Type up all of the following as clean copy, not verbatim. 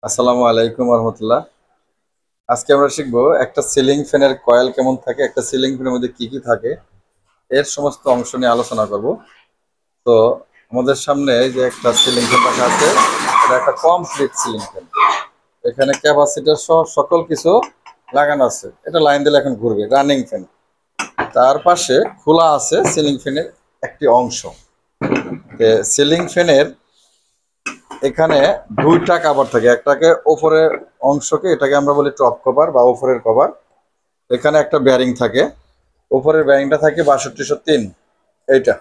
আসসালামু আলাইকুম রহমতুল্লাহ। আজকে আমরা শিখবো একটা সিলিং ফ্যানের কয়েল কেমন থাকে, একটা সিলিং ফ্যানের মধ্যে কি কি থাকে, এর সমস্ত অংশ নিয়ে আলোচনা করব। তো আমাদের সামনে এই যে একটা সিলিং ফ্যান রাখা আছে, এটা একটা কমপ্লিট সিলিং ফ্যান। এখানে ক্যাপাসিটর সহ সকল কিছু লাগানো আছে। এটা লাইন দিলে এখন ঘুরবে, রানিং ফ্যান। তার পাশে খোলা আছে সিলিং ফ্যানের একটি অংশ। সিলিং ফ্যানের এখানে দুইটা কভার থাকে, একটাকে উপরের অংশকে এটাকে আমরা বলি টপ কভার বা উপরের কভার। এখানে একটা বেয়ারিং থাকে, উপরের বেয়ারিংটা থাকে 6203, এইটা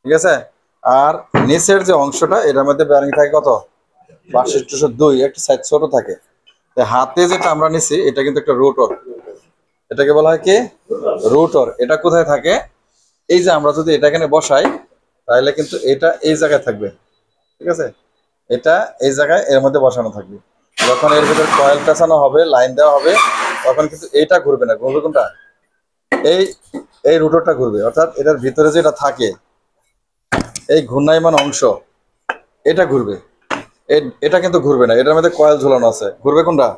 ঠিক আছে। আর নিচের যে অংশটা এটার মধ্যে বেয়ারিং থাকে কত, 6202, একটা সাইড ছোট থাকে। হাতে যেটা আমরা নিছি এটা কিন্তু একটা রোটর, এটাকে বলা হয় কি রোটর। এটা কোথায় থাকে, এই যে আমরা যদি এটা এখানে বসাই তাহলে কিন্তু এটা এই জায়গায় থাকবে, ঠিক আছে। এটা এই জায়গায় এর মধ্যে বসানো থাকবে। যখন এর ভিতরে কয়েল পেঁচানো হবে, লাইন দেওয়া হবে, তখন কিন্তু এইটা ঘুরবে না, ঘুরবে কোনটা, এই এই রোটরটা ঘুরবে। অর্থাৎ এটার ভিতরে যেটা থাকে এই ঘূর্ণায়মান অংশ, এটা ঘুরবে। এটা কিন্তু ঘুরবে না, এটার মধ্যে কয়েল ঝুলানো আছে, ঘুরবে কোনটা,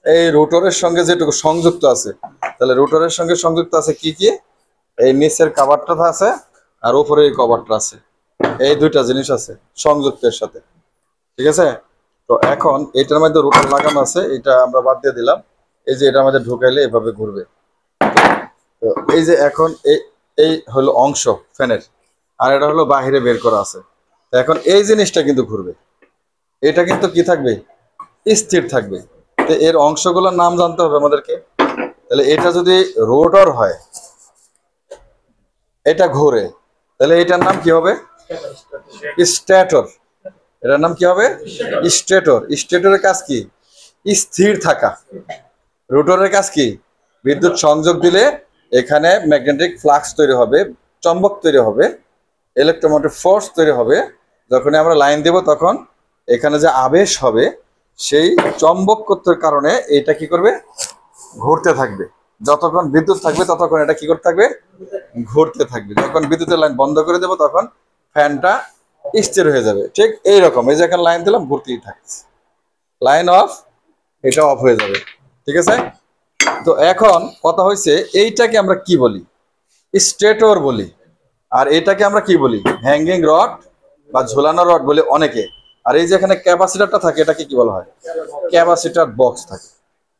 এই রোটরের সঙ্গে যেটুকু সংযুক্ত আছে। তাহলে রোটরের সঙ্গে সংযুক্ত আছে কি কি, এই নিচের কভারটা আছে আর উপরে এই কভারটা আছে, এই দুইটা জিনিস আছে সংযুক্তের সাথে, ঠিক আছে। তো এখন এটার মধ্যে রোটর লাগানো আছে, এটা আমরা বাদ দিয়ে দিলাম। এই যে এটার মধ্যে ঢুকাইলে এভাবে ঘুরবে। তো এই যে এখন এই হলো অংশ ফ্যানের, আর এটা হলো বাহিরে বের করা আছে। এখন এই জিনিসটা কিন্তু ঘুরবে, এটা কিন্তু কি থাকবে, স্থির থাকবে। তো এর অংশগুলোর নাম জানতে হবে আমাদেরকে। তাহলে এটা যদি রোটর হয়, এটা ঘুরে, তাহলে এটার নাম কি হবে, স্ট্যাটর। এটার নাম কি হবে, স্ট্যাটর। স্ট্যাটরের কাজ কি, স্থির থাকা। রোটরের কাজ কি, বিদ্যুৎ সংযোগ দিলে এখানে ম্যাগনেটিক ফ্লাক্স তৈরি হবে, চৌম্বক তৈরি হবে, ইলেকট্রোমোটিভ ফোর্স তৈরি হবে। যখনই আমরা লাইন দেব তখন এখানে যে আবেশ হবে, সেই চৌম্বকত্বের কারণে এটা কি করবে, ঘুরতে থাকবে। যতক্ষণ বিদ্যুৎ থাকবে ততক্ষণ এটা কি করতে থাকবে, ঘুরতে থাকবে। যখন বিদ্যুতের লাইন বন্ধ করে দেবো তখন ফ্যানটা স্থির হয়ে যাবে। ঠিক এইরকম, এই যে এখন লাইন দিলাম ঘুরতেই থাকছে, লাইন অফ, এটা অফ হয়ে যাবে, ঠিক আছে। তো এখন কথা হয়েছে এইটাকে আমরা কি বলি, স্টেটর বলি। আর এটাকে আমরা কি বলি, হ্যাঙ্গিং রড বা ঝোলানো রড বলি অনেকে। আর এই যে এখানে ক্যাপাসিটরটা থাকে, এটাকে কি বলা হয়, ক্যাপাসিটর বক্স থাকে।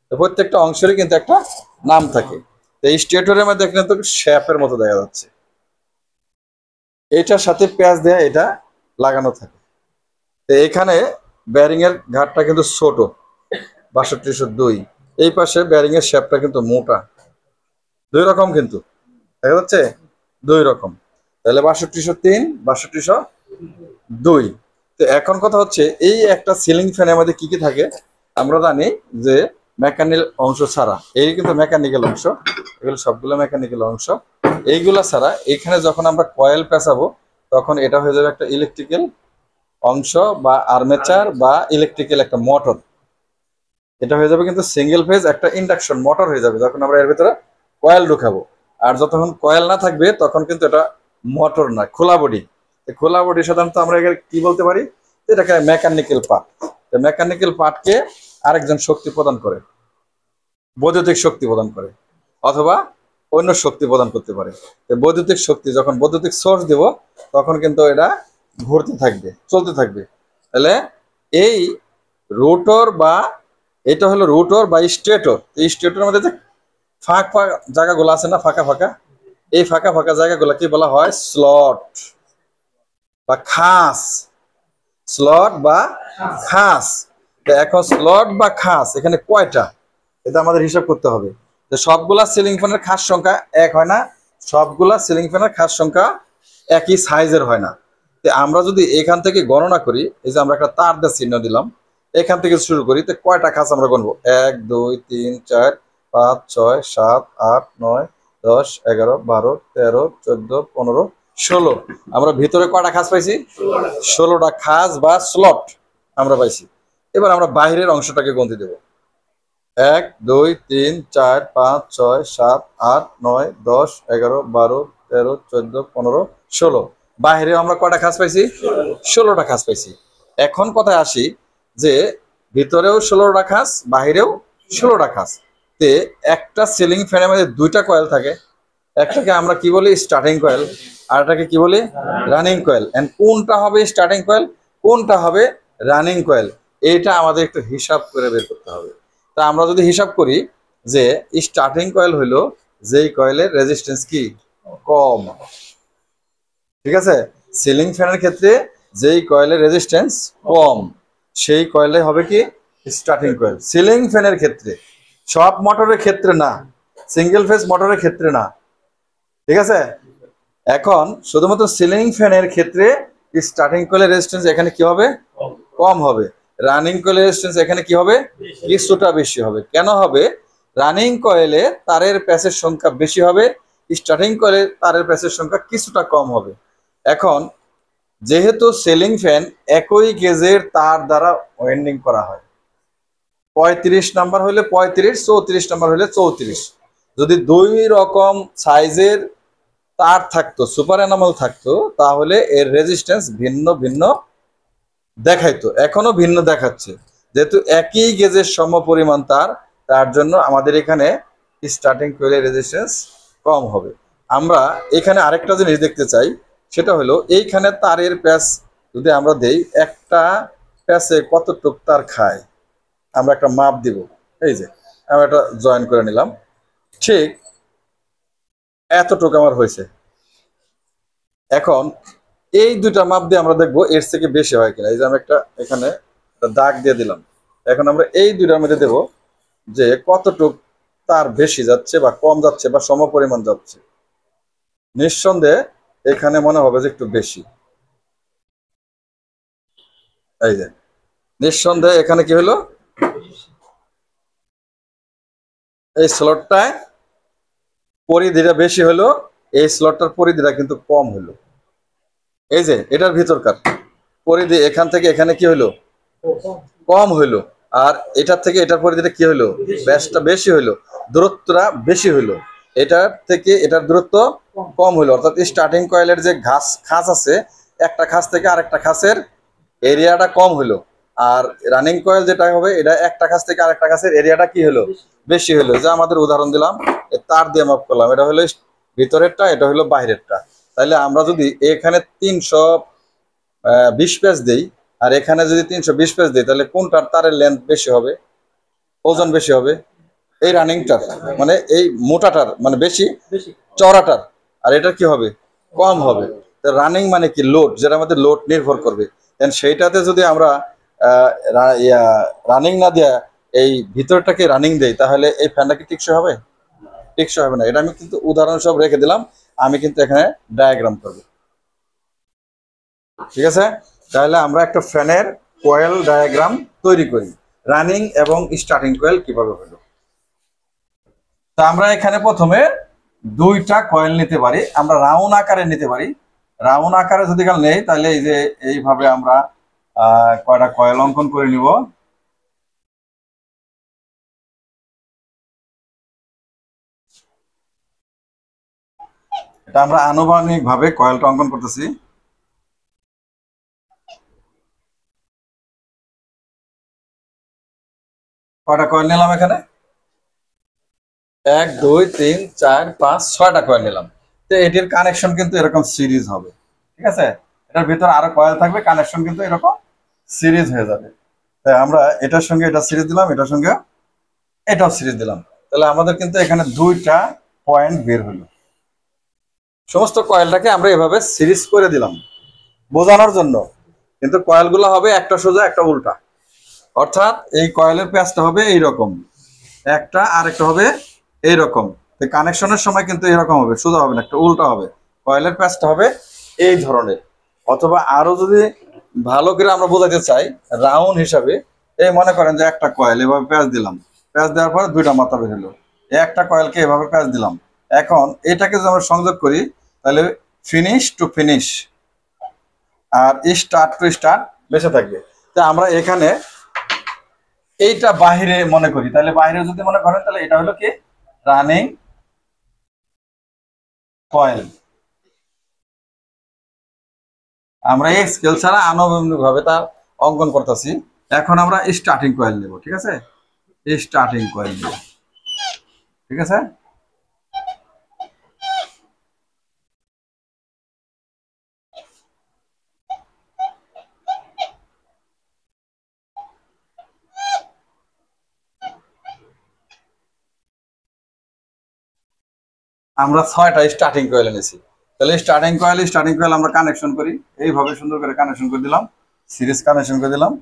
তো প্রত্যেকটা অংশেরই কিন্তু একটা নাম থাকে। তো এই স্টেটরের মধ্যে এখানে তো শ্যাপের মতো দেখা যাচ্ছে, এইটার সাথে প্যাচ দেয়া এটা লাগানো থাকে। তো এখানে ব্যারিং এর ঘাটটা কিন্তু ছোট, 6202। এই পাশে ব্যারিং এর শ্যাপটা কিন্তু মোটা, দুই রকম কিন্তু দেখা যাচ্ছে, দুই রকম। তাহলে 6203, 6202। তো এখন কথা হচ্ছে এই একটা সিলিং ফ্যানের মধ্যে কি কি থাকে, আমরা জানি যে মেকানিক্যাল অংশ ছাড়া, এই কিন্তু মেকানিক্যাল অংশ, এগুলো সবগুলো মেকানিক্যাল অংশ। এইগুলা ছাড়া এখানে যখন আমরা কয়েল পেঁচাবো তখন এটা হয়ে যাবে একটা ইলেকট্রিক্যাল অংশ বা আর্মেচার বা ইলেকট্রিক্যাল একটা মোটর। এটা হয়ে যাবে কিন্তু সিঙ্গেল ফেজ একটা ইন্ডাকশন মোটর হয়ে যাবে যখন আমরা এর ভিতরে কয়েল ঢুকাবো। আর যতক্ষণ কয়েল না থাকবে তখন কিন্তু এটা মোটর না, খোলা বডি। খোলা বডি সাধারণত আমরা কি বলতে পারি, এটাকে মেকানিক্যাল পার্ট। মেকানিক্যাল পার্টকে আরেকজন শক্তি প্রদান করে, বৈদ্যুতিক শক্তি প্রদান করে অথবা অন্য শক্তি প্রদান করতে পারে। বৈদ্যুতিক শক্তি যখন বৈদ্যুতিক সোর্স দেব তখন কিন্তু এটা ঘুরতে থাকবে, চলতে থাকবে। তাহলে এই রোটর বা এটা হলো রোটর বা স্টেটর। এই স্টেটরের মধ্যে যে ফাঁক ফাঁক জায়গাগুলো আছে না, ফাঁকা ফাঁকা, এই ফাঁকা ফাঁকা জায়গাগুলো কি বলা হয়, স্লট বা খাস। স্লট বা খাস। এখন স্লট বা খাস এখানে কয়টা, এটা আমাদের হিসাব করতে হবে। যে সবগুলা সিলিং ফ্যানের খাস সংখ্যা এক হয় না, সবগুলা সিলিং ফ্যানের খাস সংখ্যা একই সাইজের হয় না। আমরা যদি এখান থেকে গণনা করি, এই যে আমরা একটা তার দিয়ে চিহ্ন দিলাম, এখান থেকে শুরু করি, তো কয়টা খাস আমরা গণবো, 1 2 3 4 5 6 7 8 9 10 11 12 13 14 15 16। আমরা ভিতরে কয়টা খাস পাইছি, 16টা খাস বা স্লট আমরা পাইছি। এবার আমরা বাইরের অংশটাকে গণতি দেব, 1 2 3 4 5 6 7 8 9 10 11 12 13 14 15 16। বাইরে আমরা কয়টা খাস পাইছি, 16টা খাস পাইছি। এখন কথায় আসি যে ভিতরেও 16টা খাঁজ, বাহিরেও 16টা খাঁজ। তে একটা সিলিং ফ্যানের মধ্যে দুইটা কয়েল থাকে, একটাকে আমরা কি বলি স্টার্টিং কয়েল, আর এটাকে কি বলি রানিং কয়েল। এন্ড কোনটা হবে স্টার্টিং কয়েল, কোনটা হবে রানিং কয়েল, এটা আমাদের একটু হিসাব করে বের করতে হবে। তা আমরা যদি হিসাব করি যে স্টার্টিং কয়েল হইলো যেই কয়েলের রেজিস্ট্যান্স কি কম, ঠিক আছে। সিলিং ফ্যানের ক্ষেত্রে যেই কয়েলের রেজিস্ট্যান্স কম সেই কয়েলে হবে কি স্টার্টিং কয়েল। সিলিং ফ্যানের ক্ষেত্রে, সব মোটরের ক্ষেত্রে না, সিঙ্গেল ফেজ মোটরের ক্ষেত্রে না, ঠিক আছে। এখন শুধুমাত্র সিলিং ফ্যানের ক্ষেত্রে স্টার্টিং কয়েলের রেজিস্ট্যান্স এখানে কি হবে কম হবে, রানিং কয়েলের রেজিস্ট্যান্স এখানে কি হবে কিছুটা বেশি হবে। কেন হবে? রানিং কয়েলে তারের প্যাচের সংখ্যা বেশি হবে, স্টার্টিং কয়েলে তারের প্যাচের সংখ্যা কিছুটা কম হবে। এখন যেহেতু সিলিং ফ্যান একই গেজের তার দ্বারা ওয়েন্ডিং করা হয়, 35 নাম্বার হলে 35, 34 নাম্বার হলে 34, যদি দুই রকম সাইজের তার থাকতো, সুপার এনামেল থাকতো, তাহলে এর রেজিস্ট্যান্স ভিন্ন ভিন্ন দেখাইতো, এখনো ভিন্ন দেখাচ্ছে। যেহেতু একই গেজের সম পরিমাণ তার, তার জন্য আমাদের এখানে স্টার্টিং কয়েলের রেজিস্ট্যান্স কম হবে। আমরা এখানে আরেকটা জিনিস দেখতে চাই, সেটা হলো এইখানে তারের প্যাচ যদি আমরা দেই, একটা প্যাচে কতটুক তার খায় আমরা একটা মাপ দিব। এই যে আমরা এটা জয়েন করে নিলাম, ঠিক এতটুকু আমার হয়েছে। এখন এই দুইটা মাপ দিয়ে আমরা দেখবো এর থেকে বেশি হয় কিনা। এই যে আমি একটা এখানে একটা দাগ দিয়ে দিলাম, এখন আমরা এই দুইটার মধ্যে দেব যে কতটুক তার বেশি যাচ্ছে বা কম যাচ্ছে বা সমপরিমাণ যাচ্ছে। নিঃসন্দেহে এখানে মনে হবে যে একটু বেশি। এই যে নিঃসন্দেহে এখানে কি হলো, এই স্লটটায় পরিধিটা বেশি হলো, এই স্লটটার পরিধিটা কিন্তু কম হলো। এই যে এটার ভিতরকার পরিধি এখান থেকে এখানে কি হলো কম হইলো, আর এটার থেকে এটার পরিধিটা কি হইলো ব্যাসটা বেশি হইলো, দূরত্বটা বেশি হইলো। এটার থেকে এটার দূরত্ব কম হইলো, অর্থাৎ স্টার্টিং কয়েলের যে খাঁজ আছে, একটা খাঁজ থেকে আরেকটা খাঁজের এরিয়াটা কম হইলো। আর রানিং কয়েল যেটা হবে, এটা একটা খাঁজ থেকে আরেকটা খাঁজের এরিয়াটা কি হলো বেশি হইলো। যে আমাদের উদাহরণ দিলাম, তার দিয়ে মাপ করলাম, এটা হলো ভিতরেরটা, এটা হলো বাইরেরটা। তাহলে আমরা যদি এখানে 320 পেজ দেই আর এখানে যদি 320 পেজ দিই, তাহলে কোনটার তারের লেন্থ বেশি হবে, ওজন বেশি হবে? এই রানিংটার, মানে এই মোটাটার, মানে বেশি চওড়াটার। আর এটা কি হবে কম হবে। রানিং মানে কি লোড, যেটা আমাদের লোড নির্ভর করবে। দেন সেইটাতে যদি আমরা রানিং না দেয়া এই ভিতরটাকে রানিং দেই, তাহলে এই ফ্যানটা কি টিকসই হবে? টিকসই হবে না। এটা আমি কিন্তু উদাহরণ সব রেখে দিলাম, আমি কিন্তু এখানে ডায়াগ্রাম করবো, ঠিক আছে। তাহলে আমরা একটা ফ্যানের কয়েল ডায়াগ্রাম তৈরি করি, রানিং এবং স্টার্টিং কয়েল কিভাবে হলো। তা আমরা এখানে প্রথমে দুইটা কয়েল নিতে পারি, আমরা রাউন্ড আকারে নিতে পারি। রাউন্ড আকারে যদি নেই, তাহলে এই যে এইভাবে আমরা কয়টা কয়েল অঙ্কন করে নিব। এটা আমরা আনুমানিক ভাবে কয়েলটা অঙ্কন করতেছি। কয়টা কয়েল নিলাম এখানে? 1 2 3 4 5 6টা কয়েল নিলাম। তো এটির কানেকশন কিন্তু এরকম সিরিজ হবে, ঠিক আছে। এটার ভিতরে আরো কয়েল থাকবে, কানেকশন কিন্তু এরকম সিরিজ হয়ে যাবে। তাই আমরা এটার সঙ্গে এটা সিরিজ দিলাম, এটার সঙ্গে এটাও সিরিজ দিলাম। তাহলে আমাদের কিন্তু এখানে দুইটা পয়েন্ট বের হলো। সমস্ত কয়েলটাকে আমরা এভাবে সিরিজ করে দিলাম বোঝানোর জন্য, কিন্তু কয়েলগুলো হবে একটা সোজা একটা উল্টা। অর্থাৎ এই কয়েলের প্যাচটা হবে এইরকম একটা, আর একটা হবে এইরকম। কানেকশনের সময় কিন্তু এরকম হবে, সোজা হবে না, একটা উল্টা হবে। কয়েলের প্যাচটা হবে এই ধরনের। অথবা আরো যদি ভালো করে আমরা বোঝাতে চাই রাউন্ড হিসাবে, এই মনে করেন যে একটা কয়েল এভাবে প্যাচ দিলাম, প্যাচ দেওয়ার পর দুইটা মাথা বের হলো, একটা কয়েলকে এভাবে প্যাচ দিলাম। এখন এটাকে যদি আমরা সংযোগ করি, তাহলে ফিনিশ টু ফিনিশ আর স্টার্ট টু স্টার্ট বেঁচে থাকবে। তা আমরা এখানে এইটা বাহিরে মনে করি, তাহলে বাইরে যদি মনে করেন, তাহলে এটা হলো কি রানিং কয়েল। আমরা এই স্কেল ছাড়া আনুভূমিক ভাবে তার অঙ্কন করতেছি। এখন আমরা স্টার্টিং কয়েল নেব, ঠিক আছে? স্টার্টিং কয়েল নেব, ঠিক আছে? আমরা 6টা স্টার্টিং কয়েল এনেছি। তাহলে স্টার্টিং কয়েল আমরা কানেকশন করি, এইভাবে সুন্দর করে কানেকশন করে দিলাম, সিরিজ কানেকশন করে দিলাম,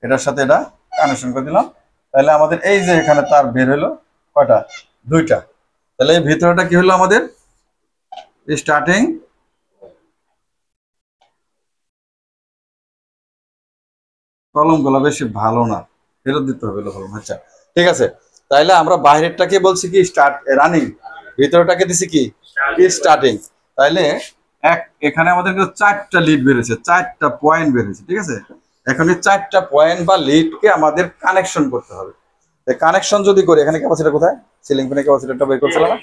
এটার সাথে এটা কানেকশন করে দিলাম। তাহলে আমাদের এই যে এখানে তার বের হলো কয়টা? 2টা। তাহলে এই ভিতরটা কি হলো আমাদের? স্টার্টিং কলমগুলো বেশি ভালো না, ফেরত দিতে হবে কলম। আচ্ছা ঠিক আছে, তাইলে আমরা বাইরেরটাকে বলছি কি স্টার্ট রানিং, ভিতরটাকে দিছি কি স্টার্টিং। তাইলে এখানে আমাদের কিন্তু 4টা লিড বেরিয়েছে, 4টা পয়েন্ট বেরিয়েছে, ঠিক আছে? এখন এই 4টা পয়েন্ট বা লিডকে আমাদের কানেকশন করতে হবে। কানেকশন যদি করি, এখানে ক্যাপাসিটর কোথায়? সিলিং ফ্যানের ক্যাপাসিটরটা বের করছিলাম না?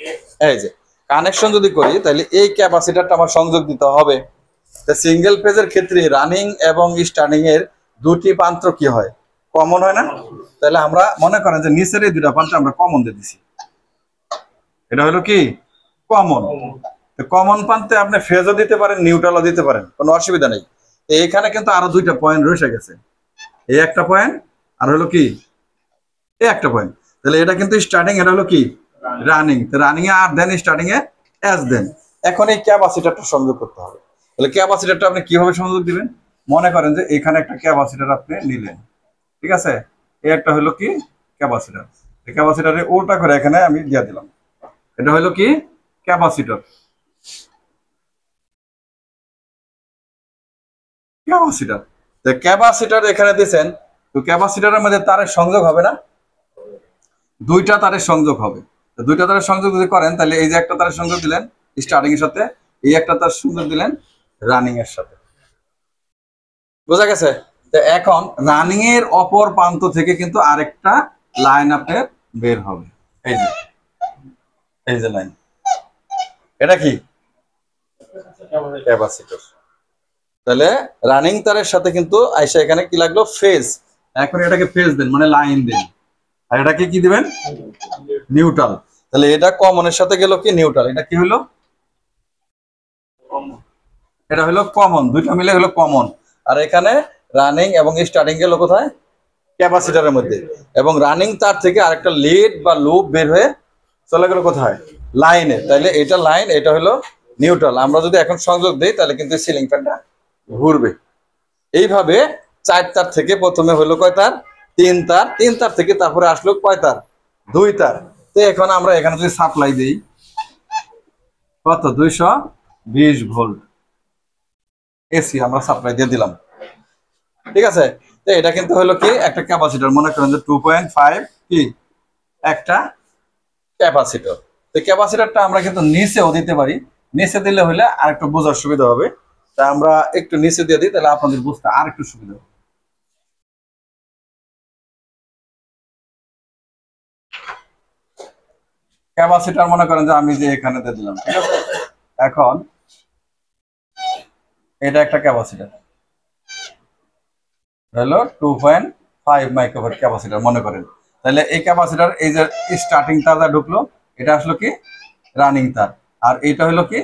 এই যে কানেকশন যদি করি, তাহলে এই ক্যাপাসিটরটা আমার সংযোগ দিতে হবে। সিঙ্গেল পেজের ক্ষেত্রে রানিং এবং স্টার্টিং এর দুটি প্রান্ত কি হয়? কমন হয় না? তাহলে আমরা মনে করেন যে নিচের এই দুটা প্রান্ত আমরা কমন দিয়ে দিছি, এটা হলো কি কমন। কমন প্রান্তে আপনি ফেজও দিতে পারেন, নিউট্রালও দিতে পারেন, কোনো অসুবিধা নেই। এইখানে কিন্তু আরো 2টা পয়েন্ট রয়ে গেছে, এই একটা পয়েন্ট আর হলো কি এই একটা পয়েন্ট। তাহলে এটা কিন্তু স্টার্টিং, এটা হলো কি রানিং। রানিং এ আর দেন, স্টার্টিং এ এস দেন। এখন এই ক্যাপাসিটরটা সংযোগ করতে হবে। তাহলে ক্যাপাসিটরটা আপনি কিভাবে সংযোগ দিবেন? মনে করেন যে এখানে একটা ক্যাপাসিটর আপনি নিলেন, ঠিক আছে? এই একটা হলো কি ক্যাপাসিটর, এই ক্যাপাসিটরে উল্টা করে এখানে আমি দিয়ে দিলাম, এটা হলো কি ক্যাপাসিটর। ক্যাপাসিটর, তো ক্যাপাসিটর এখানে দিয়েছেন, তো ক্যাপাসিটরের মধ্যে তারের সংযোগ হবে না? 2টা তারের সংযোগ হবে। তো 2টা তারের সংযোগ যদি করেন, তাহলে এই যে একটা তারের সংযোগ দিলেন স্টার্টিং এর সাথে, এই একটা তার সংযোগ দিলেন রানিং এর সাথে, বোঝা গেছে? তো এখন রানিং এর অপর প্রান্ত থেকে কিন্তু আরেকটা লাইন আপনার বের হবে, এই যে এই যে লাইন, এটা কি ক্যাপাসিটর। তাহলে রানিং তারের সাথে কিন্তু আইসা এখানে কি লাগলো? ফেজ। এখন এটাকে ফেজ দেন, মানে লাইন দেন, আর এটাকে কি দিবেন? নিউট্রাল। তাহলে এটা কমনের সাথে গেল কি নিউট্রাল, এটা কি হলো? এটা হলো কমন, 2টা মিলে হলো কমন। আর এখানে রানিং এবং স্টার্টিং গেল কোথায়? ক্যাপাসিটরের মধ্যে। এবং রানিং তার থেকে আরেকটা লিড বা লুপ বের হয়ে চলে গেল কোথায়? লাইনে। তাহলে এটা লাইন, এটা হলো নিউট্রাল। আমরা যদি এখন সংযোগ দিই, তাহলে কিন্তু সিলিং ফ্যানটা ঘুরবে। এইভাবে 4 তার থেকে প্রথমে হলো কয় তার? 3 তার। 3 তার থেকে তারপরে আসলো কয় তার? 2 তার। তো এখন আমরা এখানে যদি সাপ্লাই দিই, কত? 220 ভোল্ট এসি আমরা সাপ্লাই দিয়ে দিলাম, ঠিক আছে? তো এটা কিন্তু হলো কি একটা ক্যাপাসিটর, মনে করেন যে 2.5 কি একটা ক্যাপাসিটর। তো ক্যাপাসিটরটা আমরা কিন্তু নিচেও দিতে পারি, নিচে দিলে হলে আর একটু বোঝার সুবিধা হবে। তা আমরা একটু নিচে দিয়ে দিই, তাহলে আপনাদের বুঝতে আর একটু সুবিধা হবে। ক্যাপাসিটর মনে করেন যে আমি যে এখানে দিয়ে দিলাম, ঠিক আছে? এখন এটা একটা ক্যাপাসিটর হলো 2.5 মাইক্রোফ্যারাড ক্যাপাসিটর মনে করেন। তাহলে এই ক্যাপাসিটর, এই যে স্টার্টিং তার যা ঢুকলো, এটা আসলো কি রানিং তার, আর এইটা হলো কি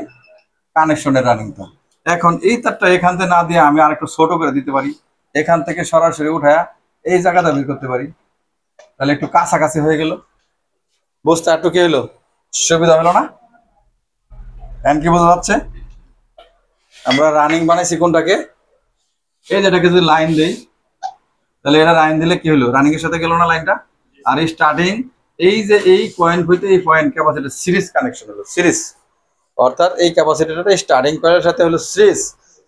কানেকশনের রানিং তার। এখন এই তারটা এখান থেকে না দিয়ে আমি আরেকটু ছোট করে দিতে পারি, এখান থেকে সরাসরি উঠায়া এই জায়গাটা বের করতে পারি, তাহলে একটু কাছাকাছি হয়ে গেল। বুঝতে একটু কি হলো? সুবিধা হলো না? এখন কি বোঝা যাচ্ছে? আমরা রানিং বানাইছি কোনটাকে? এই যেটাকে যদি লাইন দেই, তাহলে এটা লাইন দিলে কি হলো? রানিং এর সাথে গেল না লাইনটা? আর স্টার্টিং, এই যে এই পয়েন্ট হইতে এই পয়েন্ট ক্যাপাসিটর সিরিজ কানেকশন হলো, সিরিজ। অর্থাৎ এই ক্যাপাসিটরটা স্টার্টিং কয়েলের সাথে হলো সিরিজ,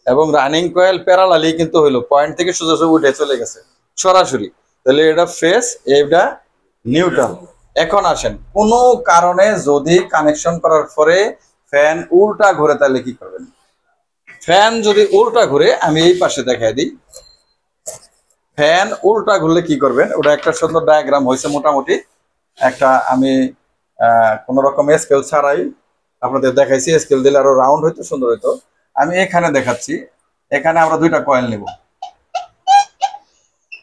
এবং রানিং কয়েল প্যারালালি কিন্তু হলো পয়েন্ট থেকে সোজা সোজা উঠে চলে গেছে সরাসরি। তাহলে এটা ফেজ, এটা নিউট্রাল। এখন আসেন, কোনো কারণে যদি কানেকশন করার পরে ফ্যান উল্টা ঘুরে, তাহলে কি করবেন? ফ্যান যদি উল্টা ঘুরে, আমি এই পাশে দেখাই দিই, ফ্যান উল্টা ঘুরলে কি করবেন? ওটা একটা সুন্দর ডায়াগ্রাম হয়েছে মোটামুটি, একটা আমি কোন রকম স্কেল ছাড়াই আপনাদের দেখাইছি, স্কেল দিলে আরো রাউন্ড হইতো, সুন্দর হইতো। আমি এখানে দেখাচ্ছি, এখানে আমরা 2টা কয়েল নেব,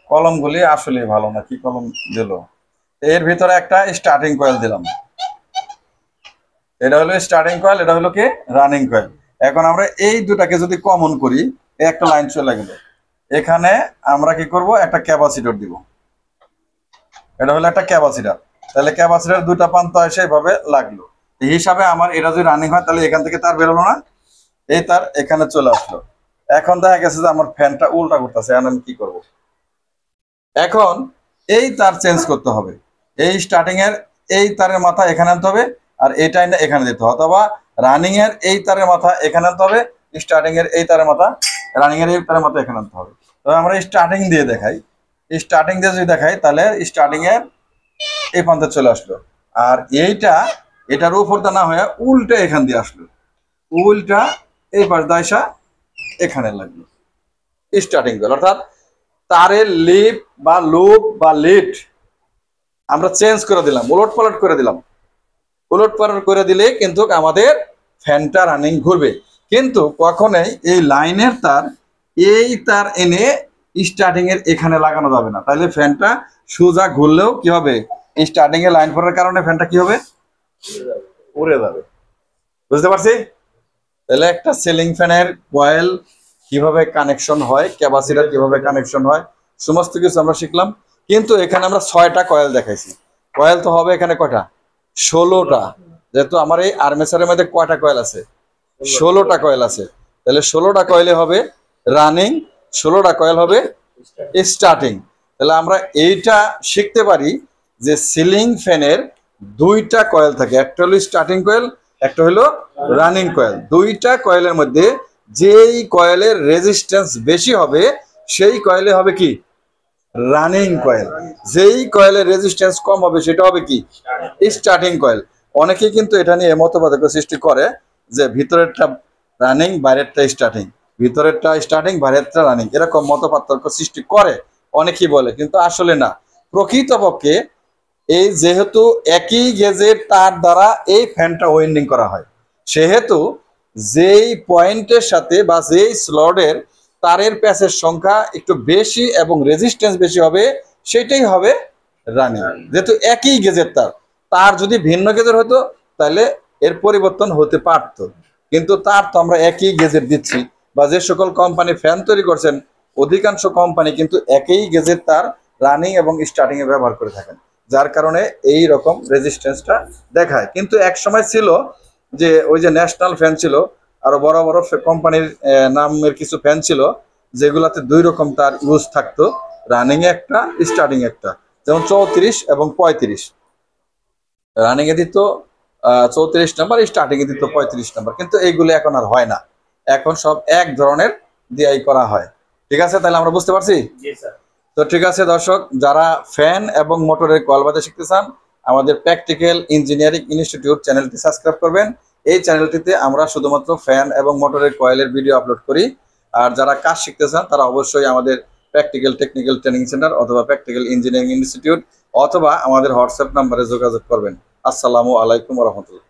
কলমগুলি আসলে ভালো না, কি কলম দিল। এর ভিতরে একটা স্টার্টিং কয়েল দিলাম, এটা হলো স্টার্টিং কয়েল, এটা হলো কি রানিং কয়েল। এখন আমরা এই দুটাকে যদি কমন করি, একটা লাইন চলে গেল, এখানে আমরা কি করব, একটা ক্যাপাসিটর দিব। এটা হলো একটা ক্যাপাসিটর, তাহলে ক্যাপাসিটর দুটা প্রান্ত এসে এইভাবে লাগলো। এই হিসাবে আমার এটা যদি রানিং হয় তাহলে এখান থেকে তার বেরোলো না, এই তার এখানে চলে আসলো। এখন দেখা গেছে যে আমার ফ্যানটা উল্টা করতেছে, এখন আমি কি করব? এখন এই তার চেঞ্জ করতে হবে, এই স্টার্টিং এর এই তারের মাথা এখানে আনতে হবে, আর এইটা এখানে দিতে হবে, অথবা রানিং এর এই তারের মাথা এখানে আনতে হবে, স্টার্টিং এর এই তারের মাথা রানিং এর এই তারের মাথা এখানে আনতে হবে। তবে আমরা স্টার্টিং দিয়ে দেখাই, স্টার্টিং দিয়ে যদি দেখাই তাহলে স্টার্টিং এর এই প্রান্তে চলে আসলো, আর এইটা এটার উপরটা না হয়ে উল্টা এখান দিয়ে আসলো, উল্টা এই পাশ দায়সা এখানে লাগলো স্টার্টিং কয়েল। অর্থাৎ তারের লিপ বা লুপ বা লিড আমরা চেঞ্জ করে দিলাম, উলট পালট করে দিলাম। উলট পালট করে দিলে কিন্তু আমাদের ফ্যানটা রানিং ঘুরবে, কিন্তু কখনোই এই লাইনের তার এই তার এনে স্টার্টিং এর এখানে লাগানো যাবে না, তাহলে ফ্যানটা সোজা ঘুরলেও কি হবে, স্টার্টিং এ লাইন পড়ার কারণে ফ্যানটা কি হবে, উড়ে যাবে। বুঝতে পারছি? তাহলে একটা সিলিং ফ্যানের কয়েল কিভাবে কানেকশন হয়, ক্যাপাসিটর কিভাবে কানেকশন হয়, সমস্ত কিছু আমরা শিখলাম। কিন্তু এখানে আমরা 6টা কয়েল দেখাইছি, কয়েল তো হবে এখানে কয়টা, 16টা। যেহেতু আমার এই আর্মেচারের মধ্যে কয়টা কয়েল আছে, 16টা কয়েল আছে, তাহলে 16টা কয়েলে হবে রানিং, 16টা কয়েল হবে স্টার্টিং। তাহলে আমরা এইটা শিখতে পারি যে সিলিং ফ্যানের 2টা কয়েল থাকে, একটা হলো স্টার্টিং কয়েল, একটা হলো রানিং কয়েল। 2টা কয়েলের মধ্যে যেই কয়েলের রেজিস্ট্যান্স বেশি হবে সেই কয়েলে হবে কি রানিং কয়েল, যেই কয়েলের রেজিস্ট্যান্স কম হবে সেটা হবে কি স্টার্টিং কয়েল। অনেকেই কিন্তু এটা নিয়ে মতপার্থক্য সৃষ্টি করে যে ভিতরেরটা রানিং বাইরেরটা স্টার্টিং, ভিতরেরটা স্টার্টিং বাইরেরটা রানিং, এরকম মতপার্থক্য সৃষ্টি করে অনেকেই বলে, কিন্তু আসলে না। প্রকৃতপক্ষে এই যেহেতু একই গেজের তার দ্বারা এই ফ্যানটা ওয়েন্ডিং করা হয়, সেহেতু যেই পয়েন্টের সাথে বা যেই স্লটের তারের প্যাচের সংখ্যা একটু বেশি এবং রেজিস্ট্যান্স বেশি হবে সেটাই হবে রানিং। যেহেতু একই গেজের তার, তার যদি ভিন্ন গেজের হতো তাহলে এর পরিবর্তন হতে পারত, কিন্তু তার তো আমরা একই গেজের দিচ্ছি, বা যে সকল কোম্পানি ফ্যান তৈরি করছেন অধিকাংশ কোম্পানি কিন্তু একই গেজের তার রানিং এবং স্টার্টিং এ ব্যবহার করে থাকেন, যার কারণে এই রকম রেজিস্ট্যান্সটা দেখায়। কিন্তু এক সময় ছিল যে ওই যে ন্যাশনাল ফ্যান ছিল, আরো বড় বড় কোম্পানির নামের কিছু ফ্যান ছিল যেগুলাতে 2 রকম তার ইউজ থাকতো, রানিং এ একটা স্টার্টিং একটা, যেমন 34 এবং 35, রানিং এ দিত 34 নাম্বার, স্টার্টিং এ দিত 35 নাম্বার, কিন্তু এইগুলো এখন আর হয় না, এখন সব এক ধরনের দিয়াই করা হয়। ঠিক আছে, তাহলে আমরা বুঝতে পারছি। তো ঠিক আছে দর্শক, যারা ফ্যান এবং মোটরের কয়েল বাঁধা শিখতে চান আমাদের প্র্যাকটিক্যাল ইঞ্জিনিয়ারিং ইনস্টিটিউট চ্যানেলটি সাবস্ক্রাইব করবেন। এই চ্যানেলটিতে আমরা শুধুমাত্র ফ্যান এবং মোটরের কয়েলের ভিডিও আপলোড করি। আর যারা কাজ শিখতে চান তারা অবশ্যই আমাদের প্র্যাকটিক্যাল টেকনিক্যাল ট্রেনিং সেন্টার অথবা প্র্যাকটিক্যাল ইঞ্জিনিয়ারিং ইনস্টিটিউট অথবা আমাদের হোয়াটসঅ্যাপ নাম্বারে যোগাযোগ করবেন। আসসালামু আলাইকুম ওয়া রাহমাতুল্লাহ।